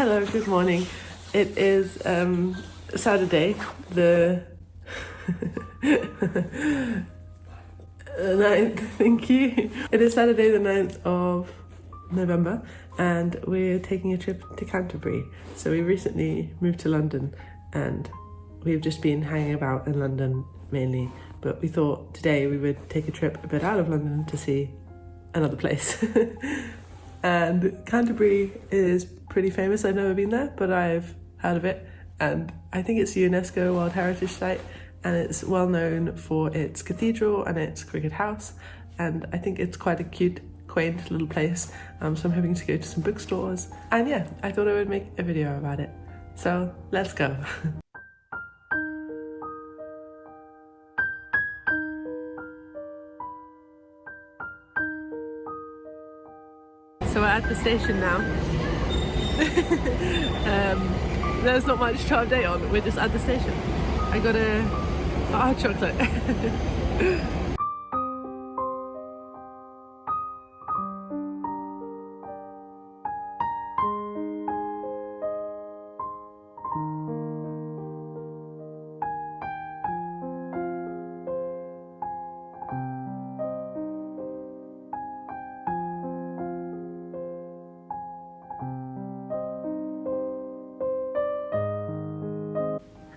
Hello, good morning. It is Saturday, the 9th, thank you. It is Saturday the 9th of November and we're taking a trip to Canterbury. So we recently moved to London and we've just been hanging about in London mainly, but we thought today we would take a trip a bit out of London to see another place. And Canterbury is pretty famous. I've never been there, but I've heard of it. And I think it's a UNESCO World Heritage Site, and it's well known for its cathedral and its cricket house. And I think it's quite a cute, quaint little place. So I'm hoping to go to some bookstores. And yeah, I thought I would make a video about it. So let's go. So we're at the station now. There's not much to update on, we're just at the station. I got a hot chocolate.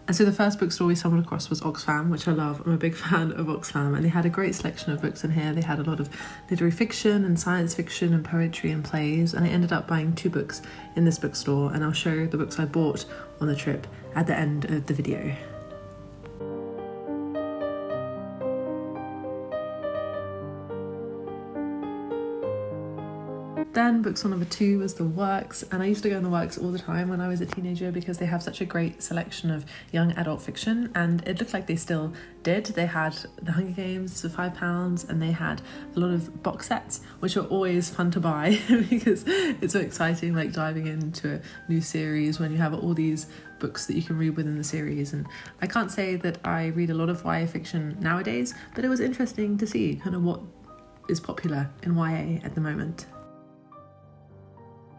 And so the first bookstore we stumbled across was Oxfam, which I love. I'm a big fan of Oxfam, and they had a great selection of books in here. They had a lot of literary fiction and science fiction and poetry and plays, and I ended up buying 2 books in this bookstore, and I'll show the books I bought on the trip at the end of the video. Then bookstore number 2 was the Works, and I used to go in the Works all the time when I was a teenager because they have such a great selection of young adult fiction, and it looked like they still did. They had The Hunger Games for £5, and they had a lot of box sets, which are always fun to buy because it's so exciting, like diving into a new series when you have all these books that you can read within the series. And I can't say that I read a lot of YA fiction nowadays, but it was interesting to see kind of what is popular in YA at the moment.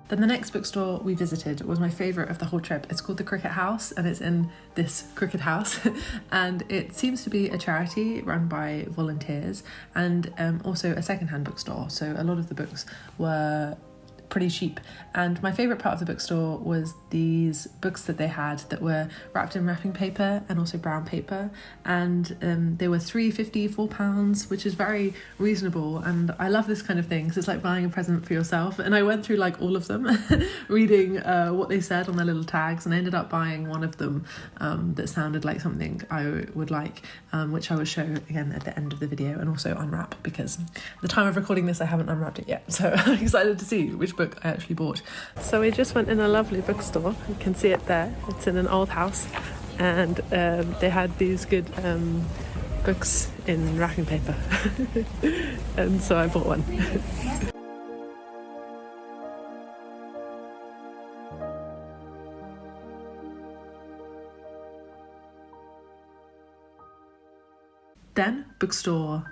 Then the next bookstore we visited was my favourite of the whole trip. It's called the Cricket House, and it's in this cricket house. And it seems to be a charity run by volunteers, and also a secondhand bookstore. So a lot of the books were pretty cheap. And my favourite part of the bookstore was these books that they had that were wrapped in wrapping paper and also brown paper, and they were £3.50, £4, which is very reasonable, and I love this kind of thing because it's like buying a present for yourself. And I went through like all of them reading what they said on their little tags, and I ended up buying one of them that sounded like something I would like, which I will show again at the end of the video and also unwrap, because at the time of recording this I haven't unwrapped it yet, so I'm excited to see which book I actually bought. So we just went in a lovely bookstore. You can see it there. It's in an old house, and they had these good books in wrapping paper. And so I bought one. Then bookstore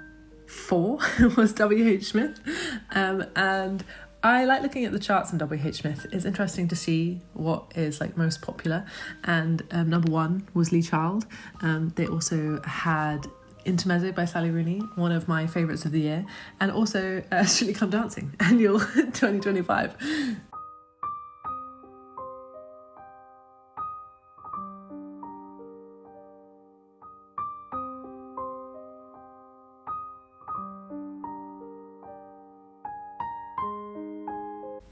4 was whsmith, and I like looking at the charts in whsmith. It's interesting to see what is like most popular, and number 1 was Lee Child. They also had Intermezzo by Sally Rooney, one of my favourites of the year, and also Strictly Come Dancing, annual 2025.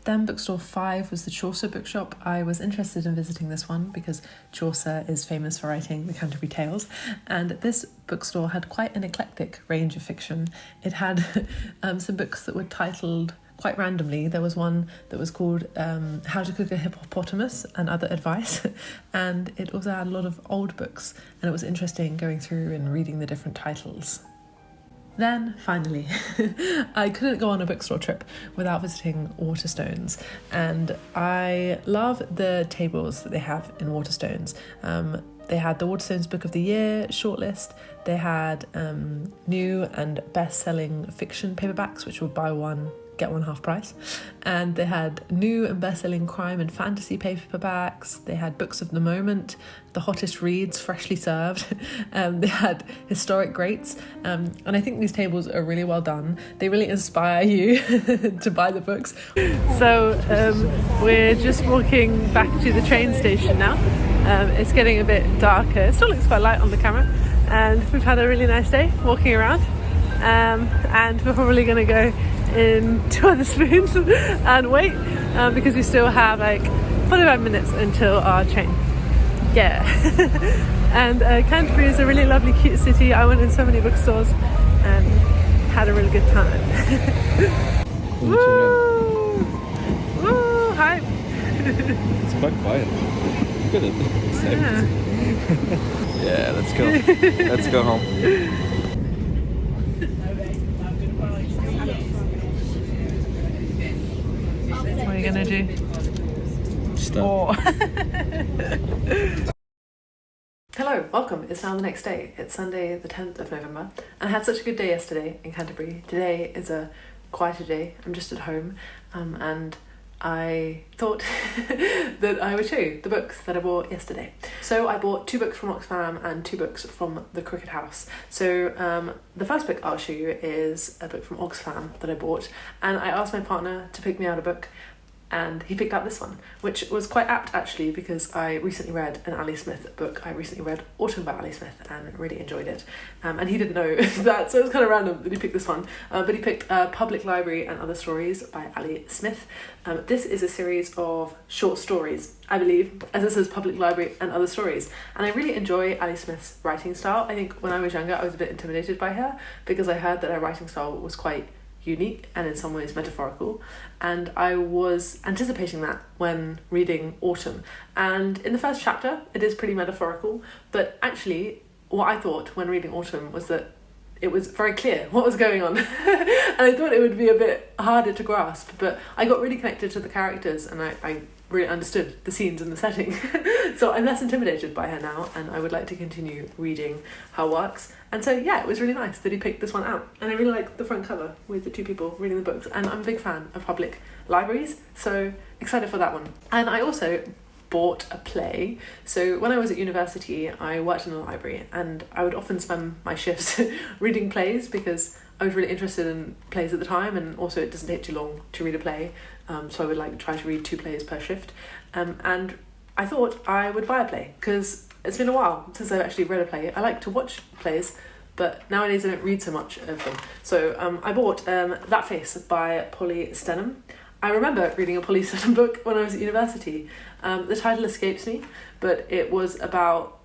Then bookstore 5 was the Chaucer bookshop. I was interested in visiting this one because Chaucer is famous for writing the Canterbury Tales, and this bookstore had quite an eclectic range of fiction. It had some books that were titled quite randomly. There was one that was called How to Cook a Hippopotamus and Other Advice, and it also had a lot of old books, and it was interesting going through and reading the different titles. Then, finally, I couldn't go on a bookstore trip without visiting Waterstones, and I love the tables that they have in Waterstones. They had the Waterstones Book of the Year shortlist, they had new and best-selling fiction paperbacks, which were buy one, get one half price. And they had new and best-selling crime and fantasy paperbacks. They had books of the moment, the hottest reads freshly served. They had historic greats. And I think these tables are really well done. They really inspire you to buy the books. So we're just walking back to the train station now. It's getting a bit darker. It still looks quite light on the camera. And we've had a really nice day walking around. And we're probably going to go into Waterspoons and wait because we still have like 45 minutes until our train. Yeah. And Canterbury is a really lovely, cute city. I went in so many bookstores and had a really good time. Woo! Woo! Hi! It's quite quiet. Look at it. Yeah, let's go. Let's go home. What are you gonna do? Stop. Hello, welcome. It's now the next day. It's Sunday the 10th of November and I had such a good day yesterday in Canterbury. Today is a quieter day. I'm just at home and I thought that I would show you the books that I bought yesterday. So I bought 2 books from Oxfam and 2 books from the Cricket House. So the first book I'll show you is a book from Oxfam that I bought, and I asked my partner to pick me out a book and he picked out this one, which was quite apt actually because I recently read an Ali Smith book. I recently read Autumn by Ali Smith and really enjoyed it. And he didn't know that, so it was kind of random that he picked this one. But he picked Public Library and Other Stories by Ali Smith. This is a series of short stories, I believe, as it says Public Library and Other Stories. And I really enjoy Ali Smith's writing style. I think when I was younger I was a bit intimidated by her because I heard that her writing style was quite unique and in some ways metaphorical, and I was anticipating that when reading Autumn. And in the first chapter it is pretty metaphorical, but actually what I thought when reading Autumn was that it was very clear what was going on. And I thought it would be a bit harder to grasp, but I got really connected to the characters and I really understood the scenes and the setting. So I'm less intimidated by her now and I would like to continue reading her works. And so yeah, it was really nice that he picked this one out. And I really like the front cover with the 2 people reading the books, and I'm a big fan of public libraries, so excited for that one. And I also bought a play. So when I was at university I worked in a library and I would often spend my shifts reading plays because I was really interested in plays at the time, and also it doesn't take too long to read a play, so I would like try to read 2 plays per shift. And I thought I would buy a play because it's been a while since I've actually read a play. I like to watch plays, but nowadays I don't read so much of them. So I bought That Face by Polly Stenham. I remember reading a Polly Stenham book when I was at university. The title escapes me, but it was about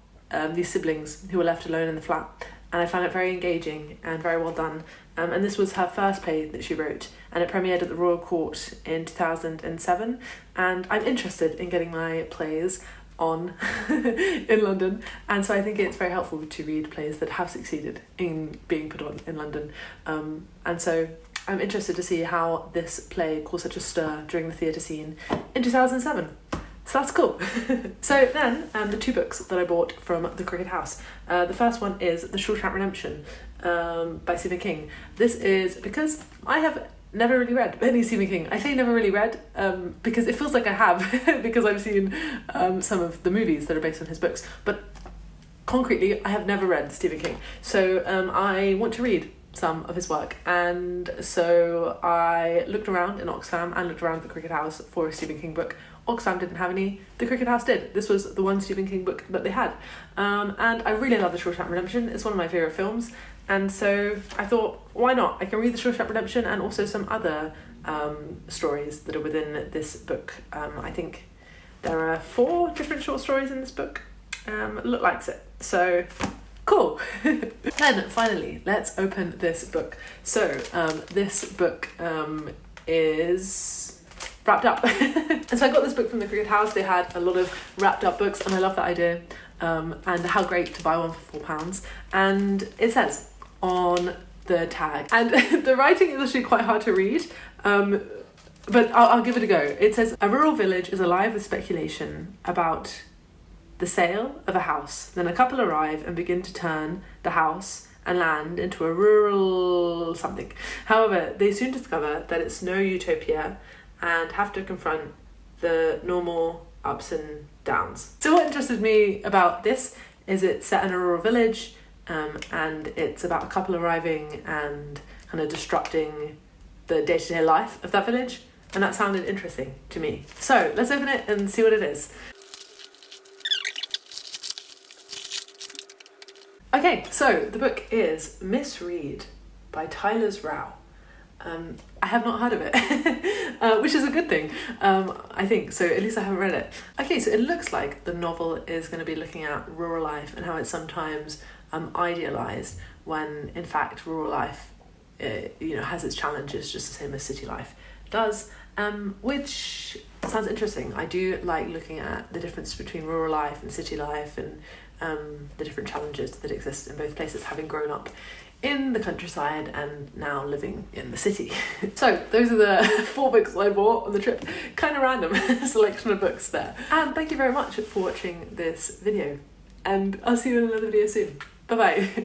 these siblings who were left alone in the flat, and I found it very engaging and very well done. And this was her first play that she wrote, and it premiered at the Royal Court in 2007. And I'm interested in getting my plays on in London, and so I think it's very helpful to read plays that have succeeded in being put on in London. And so I'm interested to see how this play caused such a stir during the theatre scene in 2007. So that's cool. So then, the 2 books that I bought from the Cricket House. The first one is The Shawshank Redemption by Stephen King. This is because I have never really read any Stephen King. I say never really read because it feels like I have because I've seen some of the movies that are based on his books, but concretely I have never read Stephen King. So I want to read some of his work, and so I looked around in Oxfam and looked around at the Cricket House for a Stephen King book. Oxfam didn't have any, the Cricket House did. This was the one Stephen King book that they had. And I really love The Shawshank Redemption. It's one of my favourite films, and so I thought, why not? I can read The Shawshank Redemption and also some other stories that are within this book. I think there are 4 different short stories in this book. Look likes it, so cool. Then finally, let's open this book. So this book is wrapped up. And so I got this book from the Cricket House. They had a lot of wrapped up books and I love that idea, and how great to buy one for £4. And it says on the tag, and the writing is actually quite hard to read, but I'll give it a go. It says, a rural village is alive with speculation about the sale of a house. Then a couple arrive and begin to turn the house and land into a rural something. However, they soon discover that it's no utopia and have to confront the normal ups and downs. So what interested me about this is it's set in a rural village, and it's about a couple arriving and kind of disrupting the day-to-day life of that village, and that sounded interesting to me. So let's open it and see what it is. Okay, so the book is Misread by Tyler's Rao. I have not heard of it, which is a good thing, I think, so at least I haven't read it. Okay, so it looks like the novel is going to be looking at rural life and how it's sometimes idealised, when in fact rural life has its challenges just the same as city life does, which sounds interesting. I do like looking at the difference between rural life and city life, and the different challenges that exist in both places, having grown up in the countryside and now living in the city. So those are the 4 books I bought on the trip. Kind of random selection of books there. And thank you very much for watching this video, and I'll see you in another video soon. Bye bye.